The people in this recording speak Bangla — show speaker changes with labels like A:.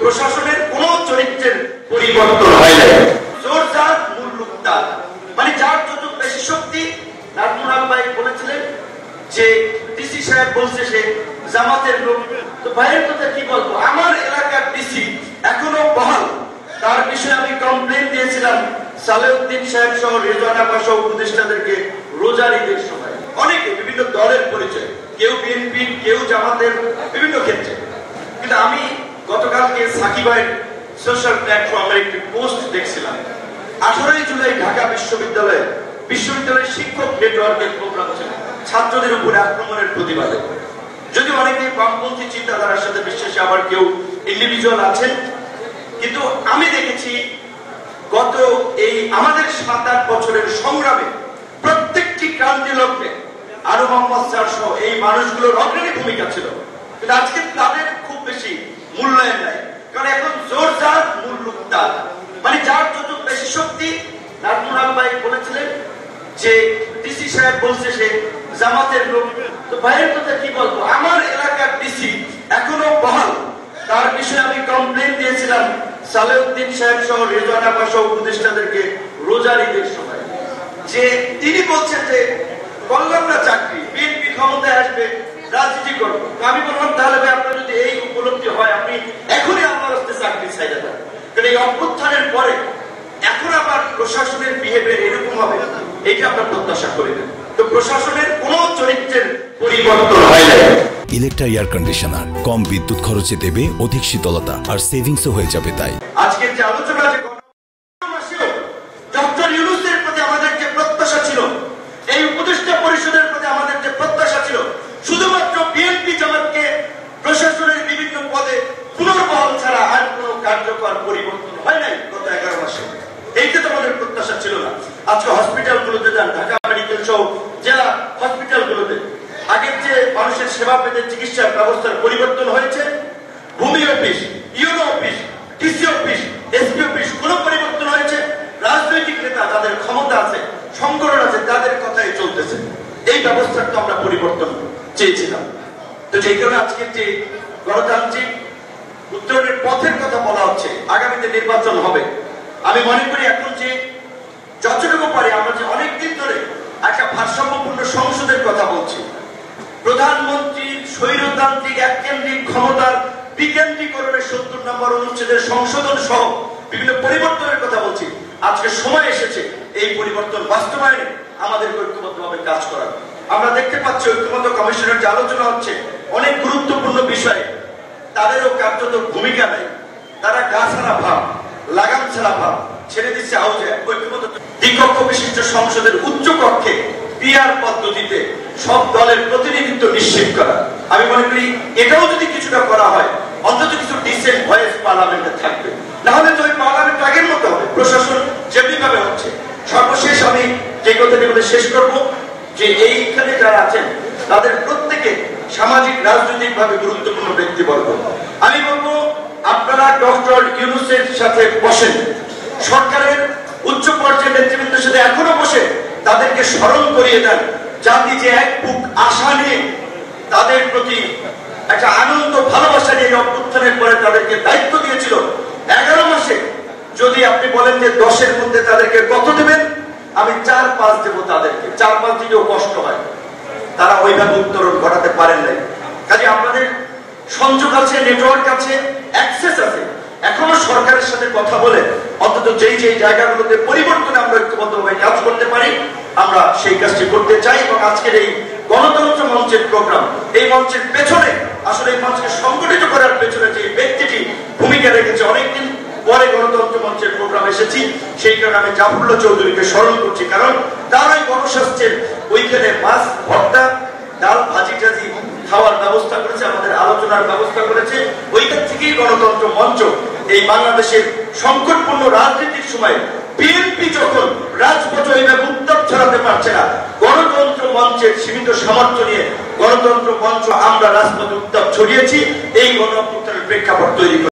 A: প্রশাসনের কোনো চরিত্রের পরিবর্তন হয় না। জোর যার মূল রূপ তার, মানে যার যত বেশি শক্তি। নাজমুল ভাই বলেছিলেন যে ডিসি সাহেব বলছে সে জামাতের লোক, তো ভাইয়ের কথা কি বলবো, আমার এলাকার ডিসি এখনো বহাল। তার বিষয়ে আমি কমপ্লেন দিয়েছিলাম সালেউদ্দিন সাহেব সহ রেজওয়ানা সহ উপদেষ্টাদেরকে রোজার ঈদের সময়। অনেকে বিভিন্ন দলের পরিচয়, কেউ বিএনপি, কেউ জামাতের, বিভিন্ন ক্ষেত্রে। কিন্তু আমি গতকালকে সাকিবের সোশ্যাল প্ল্যাটফর্মের একটি পোস্ট দেখছিলাম। 18 জুলাই ঢাকা বিশ্ববিদ্যালয়ের শিক্ষক নেটওয়ার্কের প্রোগ্রাম ছিল ছাত্রদের উপরে আক্রমণের প্রতিবাদে। যদি অনেকে বামপন্থী চিন্তাধারার সাথে বিশ্বাসী, আবার কেউ ইন্ডিভিজুয়াল আছেন, কিন্তু আমি দেখেছি গত এই আমাদের 7-8 বছরের সংগ্রামে প্রত্যেকটি ক্রান্তি লগ্নে আরো মোহাম্মদ স্যার সহ এই মানুষগুলোর অগ্রণী ভূমিকা ছিল। কিন্তু আজকে তাদের খুব বেশি মূল্যায়ন নাই, কারণ এখন জোর যার মূল রূপ তার, মানে যার যত বেশি শক্তি। নাজমুল ভাই বলেছিলেন যে ডিসি সাহেব বলছে সে জামাতের লোক, তো ভাইয়ের কথা কি বলবো, আমার এলাকার ডিসি এখনো বহাল। তার বিষয়ে আমি কমপ্লেন দিয়েছিলাম সালেউদ্দিন সাহেব সহ রেজওয়ানা সহ উপদেষ্টাদেরকে রোজার ঈদের সময়, যে তিনি বলছেন যে করলাম না চাকরি, বিএনপি ক্ষমতায় আসবে, রাজনীতি করবো। আমি বললাম তাহলে ভাই আপনার যদি এই উপলব্ধি হয় আপনি এখনই আমার হস্তে চাকরি চাইতে দেন, কারণ এই অভ্যুত্থানের পরে এখন আবার প্রশাসনের বিহেভিয়ার এরকম হবে এইটা আমরা প্রত্যাশা করি না। তো প্রশাসনের কোনো চরিত্রের পরিবর্তন হয় না।
B: ইলেকট্রা এয়ার কন্ডিশনার কম বিদ্যুৎ খরচে দেবে অধিক শীতলতা আর সেভিংসও হয়ে যাবে। তাই
A: আজকের যে আলোচনা, যে ডক্টর ইউনূসের প্রতি আমাদের যে প্রত্যাশা ছিল, এই উপদেষ্টা পরিষদের প্রতি আমাদের যে প্রত্যাশা ছিল, শুধুমাত্র বিএনপি জামাতকে প্রশাসনের বিভিন্ন পদে পুনর্বহাল ছাড়া আর কোনো কার্যকর পরিবর্তন হয় নাই গত 11 মাসে। এইটা তো আমাদের প্রত্যাশা ছিল না। আজকে হসপিটালগুলোতে যান, ঢাকা মেডিকেল সহ জেলা হসপিটালগুলোতে আগের যে মানুষের সেবা পেতে চিকিৎসার ব্যবস্থার পরিবর্তন হয়েছে। ভূমি office, UNO office, DC office, SP office কোন পরিবর্তন হয়েছে? রাজনৈতিক নেতা যাদের ক্ষমতা আছে, সংগঠন আছে, তাদের কথাই চলতেছে। এই ব্যবস্থার তো আমরা পরিবর্তন চেয়েছিলাম। তো সেই কারণে আজকের যে গণতান্ত্রিক উত্তরণের পথের কথা বলা হচ্ছে, আগামীতে নির্বাচন হবে। আমি মনে করি এখন যে যতটুকু পারি আমরা যে অনেকদিন ধরে একটা ভারসাম্যপূর্ণ সংসদের কথা বলছি, প্রধানমন্ত্রীর স্বৈরতান্ত্রিক এককেন্দ্রিক ক্ষমতার বিকেন্দ্রীকরণের 70 নম্বর অনুচ্ছেদের সংশোধন সহ বিভিন্ন পরিবর্তনের কথা বলছি। আজকে সময় এসেছে এই পরিবর্তন বাস্তবায়নে আমাদের ঐক্যবদ্ধভাবে কাজ করার। আমরা দেখতে পাচ্ছি ঐক্যমত্য কমিশনের যে আলোচনা হচ্ছে অনেক গুরুত্বপূর্ণ বিষয়ে, তাদেরও কার্যত ভূমিকা নেই। তারা গা ছাড়া ভাব, লাগাম ছাড়া ভাব ছেড়ে দিচ্ছে হাউজে। ঐক্যমত্য দ্বিকক্ষ বিশিষ্ট সংসদের উচ্চ কক্ষে পিআর পদ্ধতিতে সব দলের প্রতিনিধিত্ব নিশ্চিত করা। আমি মনে করি এটাও যদি কিছুটা করা হয়, অন্তত কিছু ডিসেন্ট ভয়েস পার্লামেন্টে থাকবে। না হলে তো ওই পার্লামেন্ট আগের মতো হবে, প্রশাসন যেমনি ভাবে হচ্ছে। সর্বশেষ আমি যে কথাটি বলে শেষ করব, যে এইখানে যারা আছেন তাদের প্রত্যেকে সামাজিক রাজনৈতিক ভাবে গুরুত্বপূর্ণ ব্যক্তিবর্গ। আমি বলবো আপনারা ডক্টর ইউনূসের সাথে বসেন, সরকারের উচ্চ পর্যায়ের নেতৃবৃন্দের সাথে এখনো বসে তাদেরকে স্মরণ করিয়ে দেন জাতি যে এক বুক আশা নিয়ে তাদের প্রতি একটা আনন্দ ভালোবাসা নিয়ে অভ্যুত্থানের পরে তাদেরকে দায়িত্ব দিয়েছিল। 11 মাসে যদি আপনি বলেন যে 10-এর মধ্যে তাদেরকে কত দেবেন, আমি 4-5 দেবো তাদেরকে। 4-5 দিলেও কষ্ট হয়, তারা ওইভাবে উত্তরণ ঘটাতে পারেন নাই। কাজে আপনাদের সংযোগ আছে, নেটওয়ার্ক আছে, অ্যাক্সেস আছে। এখনো সরকারের সাথে কথা বলে অন্তত যেই জায়গাগুলোতে পরিবর্তনে আমরা ঐক্যবদ্ধভাবে কাজ করতে পারি, আমরা সেই কাজটি করতে চাই। এবং আজকের এই গণতন্ত্র মঞ্চের প্রোগ্রাম, এই মঞ্চের পেছনে আসলে এই মঞ্চকে সংগঠিত করার পেছনে যে ব্যক্তিটি ভূমিকা রেখেছে, অনেকদিন পরে গণতন্ত্র মঞ্চের প্রোগ্রাম এসেছি, সেই কারণে আমি জাফরুল্লাহ চৌধুরীকে স্মরণ করছি। কারণ তার ওই গণস্বাস্থ্যের ওইখানে মাছ ভর্তা, ডাল, ভাজি টাজি খাওয়ার ব্যবস্থা করেছে, আমাদের আলোচনার ব্যবস্থা করেছে। ওইখান থেকেই গণতন্ত্র মঞ্চ এই বাংলাদেশের সংকটপূর্ণ রাজনীতির সময় বিএনপি যখন রাজপথে ওইভাবে উত্তাপ ছড়াতে পারছে না, গণতন্ত্র মঞ্চের সীমিত সামর্থ্য নিয়ে গণতন্ত্র মঞ্চ আমরা রাজপথে উত্তাপ ছড়িয়েছি। এই গণ অভ্যুত্থানের প্রেক্ষাপট তৈরি